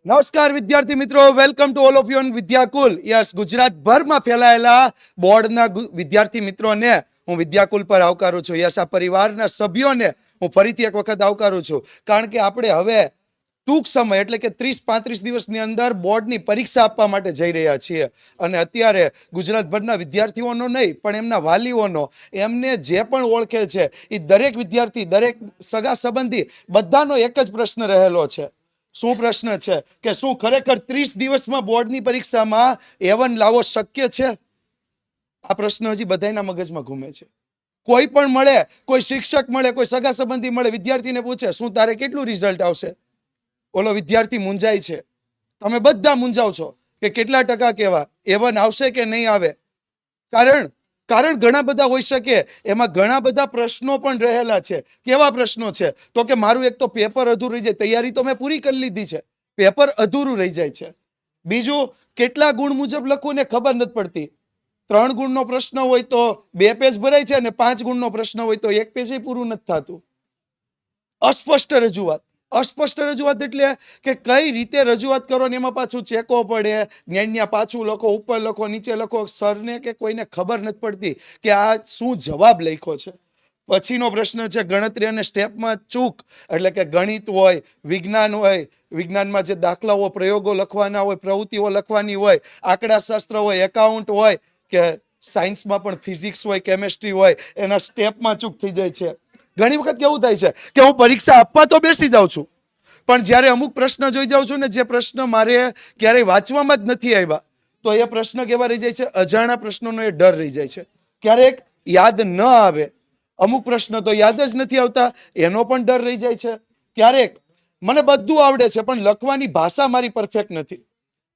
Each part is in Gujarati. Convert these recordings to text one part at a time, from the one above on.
નમસ્કાર વિદ્યાર્થી મિત્રો, welcome to all of you Vidyakul. Yes, ગુજરાતભરમાં ફેલાયેલા બોર્ડના વિદ્યાર્થી મિત્રોને હું વિદ્યાકુલ પર આવકારું છું. યસ, આ પરિવારના સભ્યોને હું ફરીથી એક વખત આવકારું છું, કારણ કે આપણે હવે ટૂંક સમય એટલે કે 30-35 દિવસની અંદર બોર્ડની પરીક્ષા આપવા માટે જઈ રહ્યા છીએ. અને અત્યારે ગુજરાતભરના વિદ્યાર્થીઓનો નહીં પણ એમના વાલીઓનો, એમને જે પણ ઓળખે છે એ દરેક વિદ્યાર્થી, દરેક સગા સંબંધી બધાનો એક જ પ્રશ્ન રહેલો છે. શું પ્રશ્ન છે કે શું ખરેખર 30 દિવસમાં બોર્ડની પરીક્ષામાં A1 લાવો શક્ય છે? આ પ્રશ્ન હજી બધાના મગજમાં ઘૂમે છે. કોઈ પણ મળે, કોઈ શિક્ષક મળે, કોઈ સગા સંબંધી મળે, વિદ્યાર્થીને પૂછે શું તારે કેટલું રિઝલ્ટ આવશે, ઓલો વિદ્યાર્થી મૂંઝાય છે. તમે બધા મૂંઝાવ છો કે કેટલા ટકા કેવા, A1 આવશે કે નહીં આવે. કારણ ઘણા બધા હોઈ શકે, એમાં ઘણા બધા પ્રશ્નો પણ રહેલા છે. કેવા પ્રશ્નો છે? તો કે મારું એક તો પેપર અધૂરું રહી જાય, તૈયારી તો મેં પૂરી કરી લીધી છે, પેપર અધૂરું રહી જાય છે. બીજું, કેટલા ગુણ મુજબ લખવું ને ખબર નથી પડતી. 3 ગુણનો પ્રશ્ન હોય તો 2 પેજ ભરાય છે, અને 5 ગુણનો પ્રશ્ન હોય તો 1 પેજ પૂરું નથી થતું. અસ્પષ્ટ રજૂઆત એટલે કે કઈ રીતે રજૂઆત કરો ને એમાં પાછું ચેકો પડે, ન્યા પાછું લખો, ઉપર લખો, નીચે લખો, સરને કે કોઈને ખબર નથી પડતી કે આ શું જવાબ લખ્યો છે. પછીનો પ્રશ્ન છે ગણતરી અને સ્ટેપમાં ચૂક, એટલે કે ગણિત હોય, વિજ્ઞાન હોય, વિજ્ઞાનમાં જે દાખલાઓ, પ્રયોગો લખવાના હોય, પ્રવૃત્તિઓ લખવાની હોય, આંકડાશાસ્ત્ર હોય, એકાઉન્ટ હોય, કે સાયન્સમાં પણ ફિઝિક્સ હોય, કેમેસ્ટ્રી હોય, એના સ્ટેપમાં ચૂક થઈ જાય છે. ઘણી વખત કેવું થાય છે કે હું પરીક્ષા આપવા તો બેસી જાઉં છું, પણ જ્યારે અમુક પ્રશ્ન જોઈ જાઉં છું ને, જે પ્રશ્ન મારે ક્યારેય વાંચવામાં જ નથી આવ્યા, તો એ પ્રશ્ન કેવા રહી જાય છે? અજાણા પ્રશ્નોનો એ ડર રહી જાય છે. ક્યારેક યાદ ન આવે, અમુક પ્રશ્ન તો યાદ જ નથી આવતા, એનો પણ ડર રહી જાય છે. ક્યારેક મને બધું આવડે છે પણ લખવાની ભાષા મારી પરફેક્ટ નથી.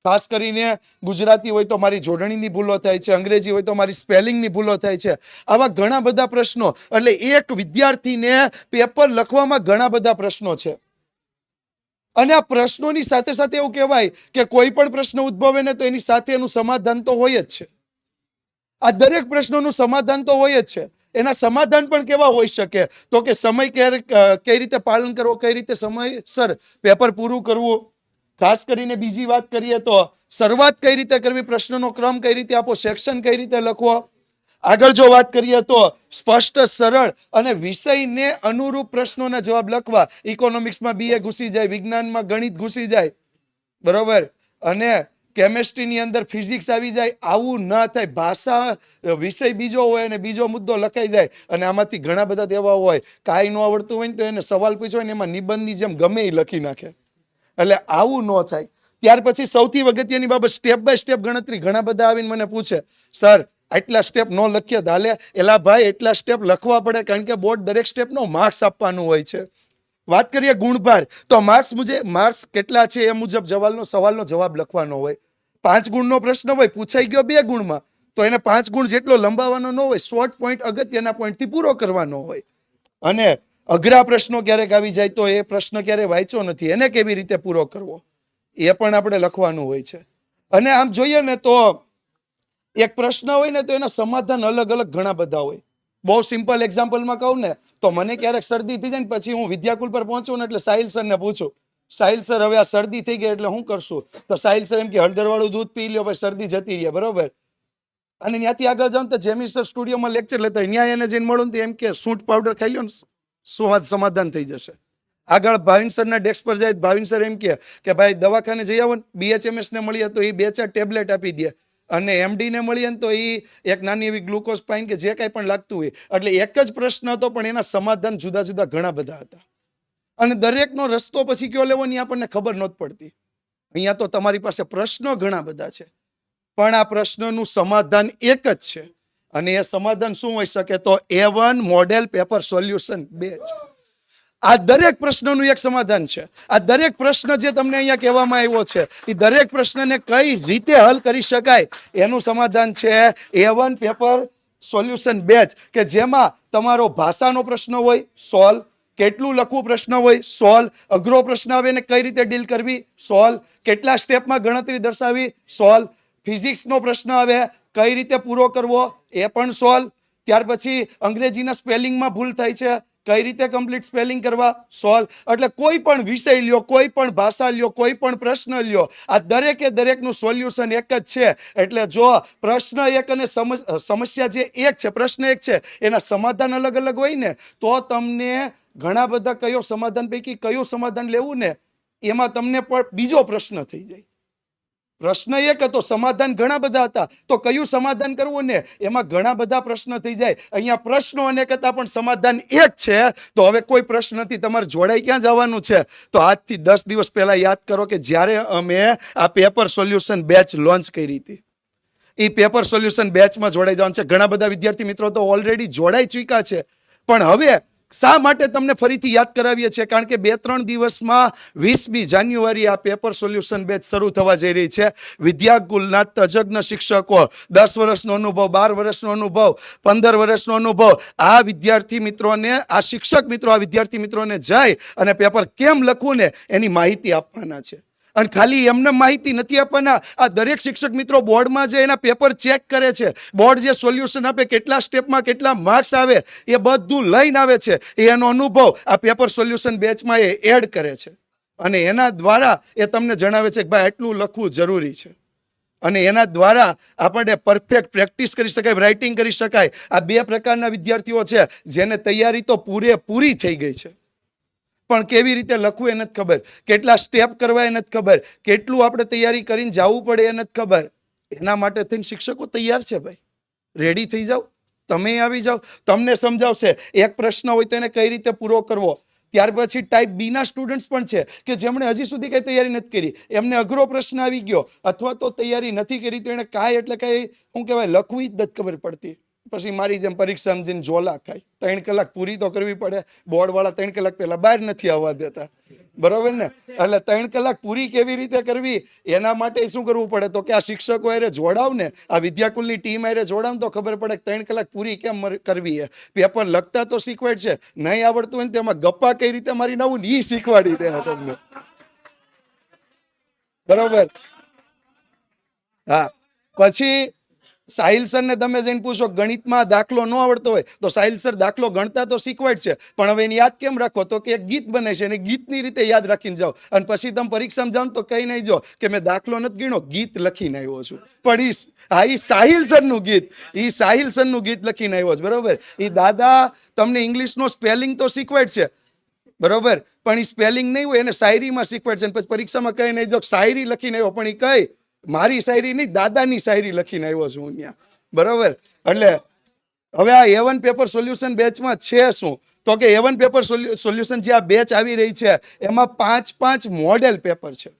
ખાસ કરીને ગુજરાતી હોય તો મારી જોડણીની ભૂલો થાય છે, અંગ્રેજી હોય તો મારી સ્પેલિંગની ભૂલો થાય છે. આવા ઘણા બધા પ્રશ્નો, એટલે એક વિદ્યાર્થીને પેપર લખવામાં ઘણા બધા પ્રશ્નો છે. અને આ પ્રશ્નોની સાથે સાથે એવું કહેવાય કે કોઈ પણ પ્રશ્ન ઉદ્ભવે ને તો એની સાથે એનું સમાધાન તો હોય જ છે. આ દરેક પ્રશ્નોનું સમાધાન તો હોય જ છે. એના સમાધાન પણ કેવા હોઈ શકે? તો કે સમય કઈ રીતે પાલન કરવો, કઈ રીતે સમયસર પેપર પૂરું કરવું. ખાસ કરીને બીજી વાત કરીએ તો શરૂઆત કઈ રીતે કરવી, પ્રશ્નનો ક્રમ કઈ રીતે આપો, સેક્શન કઈ રીતે લખવો. આગળ જો વાત કરીએ તો સ્પષ્ટ, સરળ અને વિષયને અનુરૂપ પ્રશ્નોના જવાબ લખવા. ઇકોનોમિક્સમાં BA ઘૂસી જાય, વિજ્ઞાનમાં ગણિત ઘૂસી જાય, બરોબર, અને કેમેસ્ટ્રીની અંદર ફિઝિક્સ આવી જાય. આવું ન થાય. ભાષા વિષય બીજો હોય અને બીજો મુદ્દો લખાઈ જાય. અને આમાંથી ઘણા બધા એવા હોય, કાંઈ ન આવડતું હોય ને તો એને સવાલ પૂછ્યો ને એમાં નિબંધની જેમ ગમે એ લખી નાખે. એટલે આવું ન થાય. ત્યાર પછી સૌથી અગત્યની બાબત, સ્ટેપ બાય સ્ટેપ ગણતરી. ઘણા બધા આવીને મને પૂછે, સર આટલા સ્ટેપ ન લખીએ હાલે? એલા ભાઈ, એટલા સ્ટેપ લખવા પડે, કારણ કે બોર્ડ દરેક સ્ટેપનો માર્ક્સ આપવાનું હોય છે. વાત કરીએ ગુણભાર, તો માર્ક્સ કેટલા છે એ મુજબ સવાલનો જવાબ લખવાનો હોય. 5 ગુણનો પ્રશ્ન હોય, પૂછાઈ ગયો 2 ગુણમાં, તો એને 5 ગુણ જેટલો લંબાવવાનો ન હોય, શોર્ટ પોઈન્ટ, અગત્યના પોઈન્ટથી પૂરો કરવાનો હોય. અને અઘરા પ્રશ્નો ક્યારેક આવી જાય તો એ પ્રશ્ન ક્યારે વાંચ્યો નથી, એને કેવી રીતે પૂરો કરવો એ પણ આપણે લખવાનું હોય છે. અને આમ જોઈએ ને તો એક પ્રશ્ન હોય ને તો એના સમાધાન અલગ અલગ ઘણા બધા હોય. બહુ સિમ્પલ એક્ઝામ્પલમાં કહું ને તો મને ક્યારેક શરદી થઈ જાય ને પછી હું વિદ્યાકુલ પર પહોંચું ને એટલે સાહિલ સરને પૂછું, સાહિલ સર હવે આ શરદી થઈ ગઈ એટલે શું કરશું? તો સાહિલ સર એમ કે હળદરવાળું દૂધ પી લ્યો, પછી શરદી જતી રહે, બરોબર. અને ત્યાંથી આગળ જાઉં તો જેમી સર સ્ટુડિયોમાં લેક્ચર લેતા હોય, ત્યાં એને જઈને મળું તો એમ કે સૂંઠ પાવડર ખાઈ લ્યો ને સમાધાન થઈ જશે. આગળ ભાવિન સરના ડેસ્ક પર જાય, ભાવિન સર એમ કે ભાઈ દવાખાને જઈ આવો ને, BHMS ને મળીએ તો એ 2-4 ટેબ્લેટ આપી દે, અને MD ને મળીએ ને તો એ એક નાની એવી ગ્લુકોઝ પાઈન કે જે કાંઈ પણ લાગતું હોય. એટલે એક જ પ્રશ્ન હતો પણ એના સમાધાન જુદા જુદા ઘણા બધા હતા. અને દરેકનો રસ્તો પછી કયો લેવો ને આપણને ખબર નહોતી પડતી. અહીંયા તો તમારી પાસે પ્રશ્નો ઘણા બધા છે, પણ આ પ્રશ્નનું સમાધાન એક જ છે. અને એ સમાધાન શું હોઈ શકે? તો A1 મોડેલ પેપર સોલ્યુશન 2 છે. આ દરેક પ્રશ્નનું એક સમાધાન છે. આ દરેક પ્રશ્ન જે તમને અહીંયા કહેવામાં આવ્યો છે, એ દરેક પ્રશ્નને કઈ રીતે હલ કરી શકાય એનું સમાધાન છે A1 પેપર સોલ્યુશન 2, કે જેમાં તમારો ભાષાનો પ્રશ્ન હોય, સોલ્વ. કેટલું લખવું પ્રશ્ન હોય, સોલ્વ. અઘરો પ્રશ્ન આવે ને કઈ રીતે ડીલ કરવી, સોલ્વ. કેટલા સ્ટેપમાં ગણતરી દર્શાવી, સોલ્વ. ફિઝિક્સનો પ્રશ્ન આવે, કઈ રીતે પૂરો કરવો, એ પણ સોલ્વ. ત્યાર પછી અંગ્રેજીના સ્પેલિંગમાં ભૂલ થાય છે, કઈ રીતે કમ્પ્લીટ સ્પેલિંગ કરવા સોલ્વ. એટલે કોઈ પણ વિષય લ્યો, કોઈ પણ ભાષા લ્યો, કોઈ પણ પ્રશ્ન લ્યો, આ દરેકે દરેકનું સોલ્યુશન એક જ છે. એટલે જો પ્રશ્ન એક અને સમસ્યા જે એક છે, પ્રશ્ન એક છે, એના સમાધાન અલગ અલગ હોય ને તો તમને ઘણા બધા કયો સમાધાન પૈકી કયું સમાધાન લેવું ને એમાં તમને પણ બીજો પ્રશ્ન થઈ જાય. પ્રશ્ન એક હતો, સમાધાન ઘણા બધા હતા, તો કયું સમાધાન કરવું ને એમાં ઘણા બધા પ્રશ્ન થઈ જાય. અહીંયા પ્રશ્નો અનેક હતા પણ સમાધાન એક છે. તો હવે કોઈ પ્રશ્ન નથી, તમારે જોડાઈ ક્યાં જવાનું છે? તો આજથી 10 દિવસ પહેલા યાદ કરો કે જ્યારે અમે આ પેપર સોલ્યુશન બેચ લોન્ચ કરી હતી, એ પેપર સોલ્યુશન બેચમાં જોડાઈ જવાનું છે. ઘણા બધા વિદ્યાર્થી મિત્રો તો ઓલરેડી જોડાઈ ચૂક્યા છે, પણ હવે શા માટે તમને ફરીથી યાદ કરાવીએ છીએ? કારણ કે 2-3 દિવસમાં 20મી જાન્યુઆરી આ પેપર સોલ્યુશન બેચ શરૂ થવા જઈ રહી છે. વિદ્યાકુલના તજજ્ઞ શિક્ષકો, 10 વર્ષનો અનુભવ, 12 વર્ષનો અનુભવ, 15 વર્ષનો અનુભવ, આ વિદ્યાર્થી મિત્રોને, આ શિક્ષક મિત્રો આ વિદ્યાર્થી મિત્રોને જઈ અને પેપર કેમ લખવું ને એની માહિતી આપવાના છે. અને ખાલી એમને માહિતી નથી આપવાના, આ દરેક શિક્ષક મિત્રો બોર્ડમાં જે એના પેપર ચેક કરે છે, બોર્ડ જે સોલ્યુશન આપે, કેટલા સ્ટેપમાં કેટલા માર્ક્સ આવે એ બધું લઈને આવે છે. એનો અનુભવ આ પેપર સોલ્યુશન બેચમાં એ એડ કરે છે અને એના દ્વારા એ તમને જણાવે છે કે ભાઈ આટલું લખવું જરૂરી છે. અને એના દ્વારા આપણે પરફેક્ટ પ્રેક્ટિસ કરી શકાય, રાઇટિંગ કરી શકાય. આ 2 પ્રકારના વિદ્યાર્થીઓ છે જેને તૈયારી તો પૂરેપૂરી થઈ ગઈ છે, પણ કેવી રીતે લખવું એ નથી ખબર, કેટલા સ્ટેપ કરવા એ નથી ખબર, કેટલું આપણે તૈયારી કરીને જવું પડે એ નથી ખબર. એના માટે થઈને શિક્ષકો તૈયાર છે. ભાઈ રેડી થઈ જાઓ, તમે આવી જાઓ, તમને સમજાવશે. એક પ્રશ્ન હોય તો એને કઈ રીતે પૂરો કરવો. ત્યાર પછી ટાઈપ બી ના સ્ટુડન્ટ્સ પણ છે કે જેમણે હજી સુધી કઈ તૈયારી નથી કરી, એમને અઘરો પ્રશ્ન આવી ગયો અથવા તો તૈયારી નથી કરી તો એને કાંઈ એટલે કાંઈ શું કહેવાય લખવી જ નથી ખબર પડતી. પછી મારી જેમ પરીક્ષા સમજીને ઝોલા ખાય. 3 કલાક પૂરી તો કરવી પડે. બોર્ડ વાળા 3 કલાક પહેલા બહાર નથી આવવા દેતા, બરોબર ને? એટલે 3 કલાક પૂરી કેવી રીતે કરવી એના માટે શું કરવું પડે? તો કે આ શિક્ષકો હારે જોડાવ ને, આ વિદ્યાકુલની ટીમ હારે જોડાવ તો ખબર પડે કે 3 કલાક પૂરી કેમ કરવી. પેપર લખતા તો શીખવાડ છે, નહીં આવડતું હોય ને તેમાં ગપ્પા કઈ રીતે મારી નવું ઈ શીખવાડી દે તમને, બરોબર? હા, પછી સાહિલ સર ને તમે જઈને પૂછો ગણિતમાં દાખલો ન આવડતો હોય તો સાહિલ સર દાખલો ગણતા તો શીખવાડ છે, પણ હવે એને યાદ કેમ રાખો? તો કે એક ગીત બને છે અને ગીતની રીતે યાદ રાખીને જાઓ અને પછી તમે પરીક્ષામાં જાઓ તો કઈ નહીં જો કે મેં દાખલો નથી ગણ્યો, ગીત લખીને આવ્યો છું. પણ ઈ સાહિલ સરનું ગીત, ઈ સાહિલ સરનું ગીત લખીને આવ્યો છે, બરોબર? એ દાદા તમને ઇંગ્લિશનો સ્પેલિંગ તો શીખવાડ છે, બરોબર, પણ એ સ્પેલિંગ નહીં હોય એને શાયરીમાં શીખવાડ છે. પછી પરીક્ષામાં કઈ નહીં જો શાયરી લખીને આવ્યો, પણ એ કઈ મારી શાયરી નહીં, દાદાની શાયરી લખીને આવ્યો છું હું ત્યાં, બરોબર? એટલે હવે આ A1 પેપર સોલ્યુશન બેચમાં છે શું? તો કે A1 પેપર સોલ્યુશન જે આ બેચ આવી રહી છે એમાં 5 મોડેલ પેપર છે.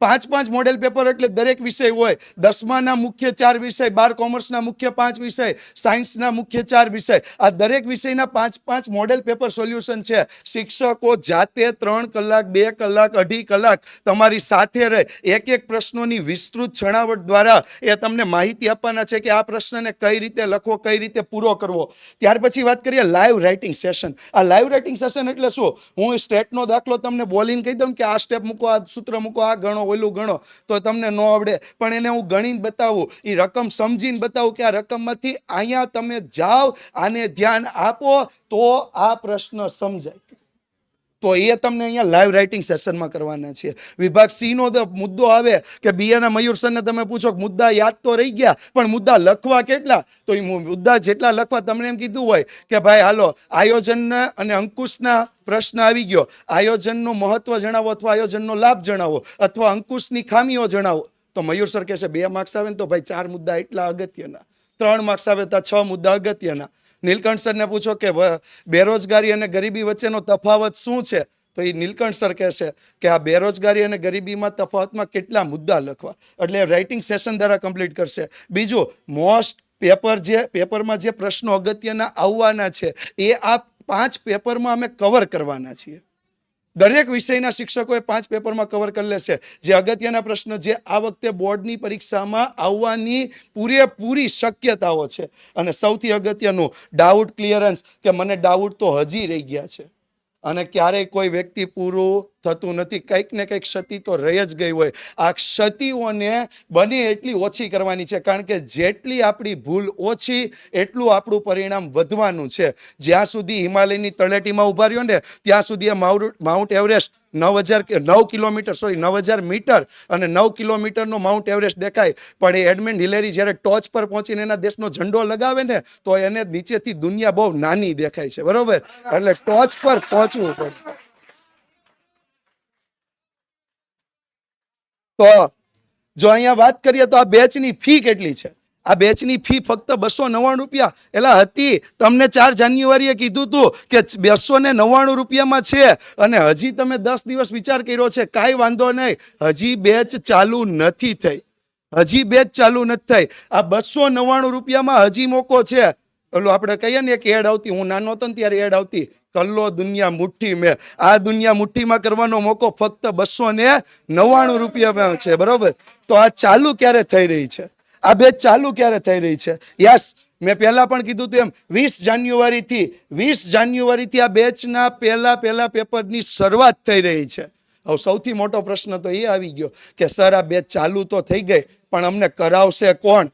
5 મોડેલ પેપર એટલે દરેક વિષય હોય. 10માના મુખ્ય 4 વિષય, 12 કોમર્સના મુખ્ય 5 વિષય, સાયન્સના મુખ્ય 4 વિષય, આ દરેક વિષયના 5 મોડેલ પેપર સોલ્યુશન છે. શિક્ષકો જાતે 3 કલાક, 2 કલાક, 2.5 કલાક તમારી સાથે રહે, એક પ્રશ્નોની વિસ્તૃત છણાવટ દ્વારા એ તમને માહિતી આપવાના છે કે આ પ્રશ્નને કઈ રીતે લખવો, કઈ રીતે પૂરો કરવો. ત્યાર પછી વાત કરીએ લાઈવ રાઇટિંગ સેશન. આ લાઈવ રાઇટિંગ સેશન એટલે શું? હું સ્ટેટનો દાખલો તમને બોલીને કહી દઉં કે આ સ્ટેપ મૂકો, આ સૂત્ર મૂકો, આ ગણો, ઓલું ગણો, તો તમને ન આવડે, પણ એને હું ગણીને બતાવું, એ રકમ સમજીને બતાવું કે આ રકમમાંથી અહીંયા તમે જાઓ, આને ધ્યાન આપો તો આ પ્રશ્ન સમજાય. તો એ તમને અહીંયા લાઈવ રાઇટિંગ સેશનમાં કરવાના છે. વિભાગ સી નો મુદ્દો આવે કે બીએના મયુર સરને તમે પૂછો કે મુદ્દા યાદ તો રહી ગયા પણ મુદ્દા લખવા કેટલા? તો એ મુદ્દા જેટલા લખવા તમને એમ કીધું હોય કે ભાઈ હાલો આયોજનના અને અંકુશના પ્રશ્ન આવી ગયો, આયોજનનું મહત્વ જણાવો અથવા આયોજનનો લાભ જણાવો અથવા અંકુશની ખામીઓ જણાવો. તો મયુર સર કહેશે 2 માર્ક્સ આવે ને તો ભાઈ 4 મુદ્દા એટલા અગત્યના, 3 માર્ક્સ આવે તો 6 મુદ્દા અગત્યના. નીલકંઠ સરને પૂછો કે બેરોજગારી અને ગરીબી વચ્ચેનો તફાવત શું છે? તો એ નીલકંઠ સર કહેશે કે આ બેરોજગારી અને ગરીબીમાં તફાવતમાં કેટલા મુદ્દા લખવા. એટલે રાઇટિંગ સેશન દ્વારા કમ્પ્લીટ કરશે. બીજું મોસ્ટ પેપરમાં જે પ્રશ્નો અગત્યના આવવાના છે એ આ 5 પેપરમાં અમે કવર કરવાના છીએ. દરેક વિષયના શિક્ષકોએ 5 પેપરમાં કવર કરી લેશે. જે અગત્યના પ્રશ્નો જે આ વખતે બોર્ડની પરીક્ષામાં આવવાની પૂરેપૂરી શક્યતાઓ છે. અને સૌથી અગત્યનું ડાઉટ ક્લિયરન્સ, કે મને ડાઉટ તો હજી રહી ગયા છે અને ક્યારેય કોઈ વ્યક્તિ પૂરું થતું નથી. કંઈક ને કંઈક ક્ષતિ તો રહી જ ગઈ હોય. આ ક્ષતિઓને બને એટલી ઓછી કરવાની છે, કારણ કે જેટલી આપણી ભૂલ ઓછી એટલું આપણું પરિણામ વધવાનું છે. જ્યાં સુધી હિમાલયની તળેટીમાં ઉભા રહ્યો ને ત્યાં સુધી આ માઉન્ટ એવરેસ્ટ 9 કિલોમીટર 9,000 મીટર અને 9 કિલોમીટરનો માઉન્ટ એવરેસ્ટ દેખાય, પણ એ એડમંડ હિલેરી જ્યારે ટોચ પર પહોંચીને એના દેશનો ઝંડો લગાવે ને તો એને નીચેથી દુનિયા બહુ નાની દેખાય છે, બરોબર? એટલે ટોચ પર પહોંચવું પડે. તો જો અહીંયા વાત કરીએ તો આ બેચની ફી કેટલી છે? આ બેચની ફી ફક્ત 299 રૂપિયા એલા હતી. તમને 4 જાન્યુઆરીએ કીધું હતું કે 299 રૂપિયામાં છે, અને હજી તમે 10 દિવસ વિચાર કર્યો છે. કાંઈ વાંધો નહીં, હજી બેચ ચાલુ નથી થઈ. હજી બેચ ચાલુ નથી થઈ. આ 299 રૂપિયામાં હજી મોકો છે. ઓલું આપણે કહીએ ને એક એડ આવતી, હું નાનો હતો ને ત્યારે એડ આવતી, કલ્લો દુનિયા મુઠ્ઠી મેં. આ દુનિયા મુઠ્ઠીમાં કરવાનો મોકો ફક્ત 299 રૂપિયામાં છે, બરોબર? તો આ ચાલુ ક્યારે થઈ રહી છે? આ બેચ ચાલુ ક્યારે થઈ રહી છે? યસ, મેં પહેલા પણ કીધું હતું એમ 20 જાન્યુઆરીથી આ બેચના પહેલા પેપરની શરૂઆત થઈ રહી છે. હવે સૌથી મોટો પ્રશ્ન તો એ આવી ગયો કે સર આ બેચ ચાલુ તો થઈ ગઈ, પણ અમને કરાવશે કોણ?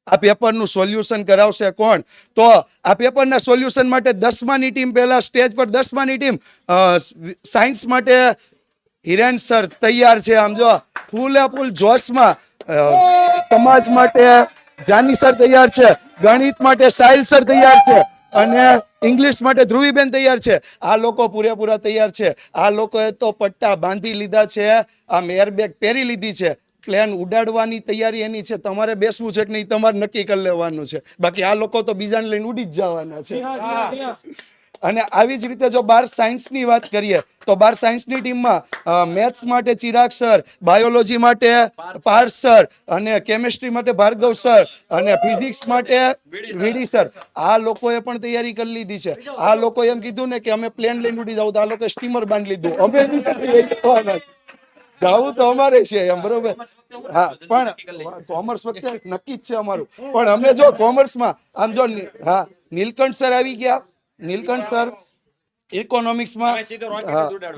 આ પેપરનું સોલ્યુશન કરાવશે કોણ? તો આ પેપરના સોલ્યુશન માટે 10માની ટીમ, પહેલા સ્ટેજ પર 10માની ટીમ સાયન્સ માટે હિરેન સર તૈયાર છે. આમ જો ફૂલ જોશમાં. સમાજ માટે જાની સર તૈયાર છે, ગણિત માટે સાહિલ સર તૈયાર છે, અને ઇંગ્લિશ માટે ધ્રુવીબેન તૈયાર છે. આ લોકો પૂરેપૂરા તૈયાર છે. આ લોકોએ તો પટ્ટા બાંધી લીધા છે, આમ એરબેગ પહેરી લીધી છે. પ્લેન ઉડાડવાની તૈયારી એની છે. તમારે બેસવું છે કે નહીં તમારે નક્કી કરી લેવાનું છે. બાકી આ લોકો તો બીજાને લઈને ઉડી જ જવાના છે. અને આવી જ રીતે જો 12 સાયન્સની વાત કરીએ તો 12 સાયન્સની ટીમમાં મેથ્સ માટે ચિરાગ સર, બાયોલોજી માટે પાર્થ સર, અને કેમિસ્ટ્રી માટે ભાર્ગવ સર, અને ફિઝિક્સ માટે વીડી સર. આ લોકોએ પણ તૈયારી કરી લીધી છે. આ લોકોએ એમ કીધું ને કે અમે પ્લેન લઈને ઉડી જાવ, તો આ લોકોએ સ્ટીમર બાંધી લીધું. અમે જવું તો અમારે છે એમ, બરોબર? હા, પણ કોમર્સ વખતે નક્કી જ છે અમારું. પણ અમે જો કોમર્સમાં આમ જો હા નીલકંઠ સર આવી ગયા. નીલકંઠ સર ઇકોનોમિક્સમાં,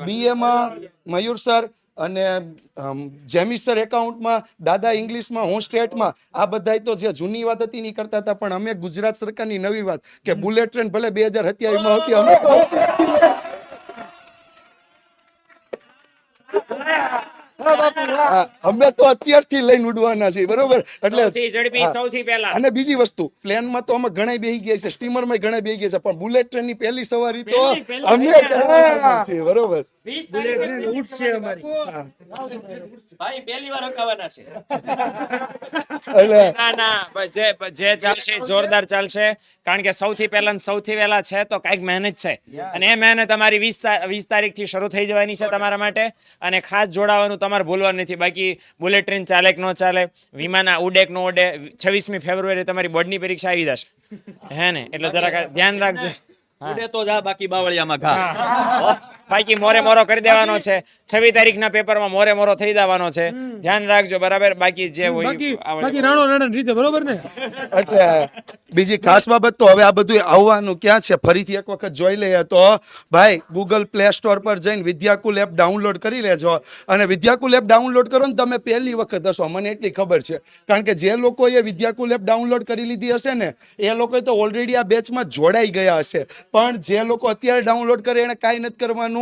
બીએમાં મયુર સર, અને જેમી સર એકાઉન્ટમાં, દાદા ઇંગ્લિશમાં, હું સ્ટેટમાં. આ બધા તો જે જૂની વાત હતી ની કરતા હતા, પણ અમે ગુજરાત સરકારની નવી વાત કે બુલેટ ટ્રેન ભલે 2027માં હતી, અમે તો અમે તો અત્યારથી લઈને ઉડવાના છીએ, બરોબર? એટલે અને બીજી વસ્તુ, પ્લેનમાં તો અમે ઘણા બેહી ગયા છે, સ્ટીમરમાં ઘણા બેહી ગયા છે, પણ બુલેટ ટ્રેન ની પહેલી સવારી તો અમે કરવાના છીએ, બરોબર? જે ચાલશે જોરદાર ચાલશે, કારણ કે સૌથી વહેલા છે તો કઈક મહેનત છે, અને એ મહેનત અમારી 20 તારીખથી શરૂ થઈ જવાની છે તમારા માટે. અને ખાસ જોડાવાનું તમારે ભૂલવાનું નથી. બાકી બુલેટ ટ્રેન ચાલે કે ન ચાલે, વિમાન ઉડે કે ન ઉડે, 26મી ફેબ્રુઆરી તમારી બોર્ડની પરીક્ષા આવી જશે, હે ને? એટલે જરાક ધ્યાન રાખજો. ઉડે તો જા, બાકી બાવળિયામાં ઘા. બાકી મોરે મોરો કરી દેવાનો છે. 26 તારીખના પેપરમાં મોરે મોરો થઈ જવાનો છે. ધ્યાન રાખજો, બરાબર? બાકી જે હોય બાકી રાણો રીતે, બરોબર ને? એટલે બીજી ખાસ બાબત તો હવે આ બધું આવવાનું ક્યાં છે, ફરીથી એક વખત જોઈ લઈએ તો ભાઈ ગૂગલ પ્લે સ્ટોર પર જઈને વિદ્યાકુલ એપ ડાઉનલોડ કરી લેજો. અને વિદ્યાકુલ એપ ડાઉનલોડ કરો ને તમે પહેલી વખત હશો, મને એટલી ખબર છે, કારણ કે જે લોકોએ વિદ્યાકુલ એપ ડાઉનલોડ કરી લીધી હશે ને એ લોકો તો ઓલરેડી આ બેચમાં જોડાઈ ગયા હશે. પણ જે લોકો અત્યારે ડાઉનલોડ કરે એને કાંઈ નથી કરવાનું.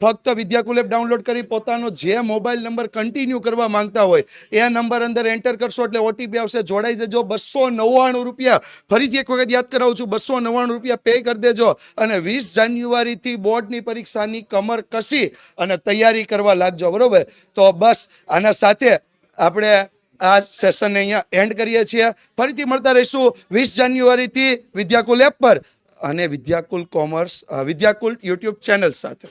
ફક્ત વિદ્યાકુલ એપ ડાઉનલોડ કરી પોતાનો જે મોબાઈલ નંબર કન્ટિન્યુ કરવા માંગતા હોય એ નંબર અંદર એન્ટર કરશો એટલે ઓટીપી આવશે. જોડાઈ જજો. 299 રૂપિયા, ફરીથી એક વખત યાદ કરાવું છું, 299 રૂપિયા પે કરી દેજો. અને 20 જાન્યુઆરીથી બોર્ડની પરીક્ષાની કમર કસી અને તૈયારી કરવા લાગજો, બરોબર? તો બસ આના સાથે આપણે આ સેશનને અહીંયા એન્ડ કરીએ છીએ. ફરીથી મળતા રહીશું 20 જાન્યુઆરીથી વિદ્યાકુલ એપ પર અને Vidyakul commerce, Vidyakul YouTube channel સાથે.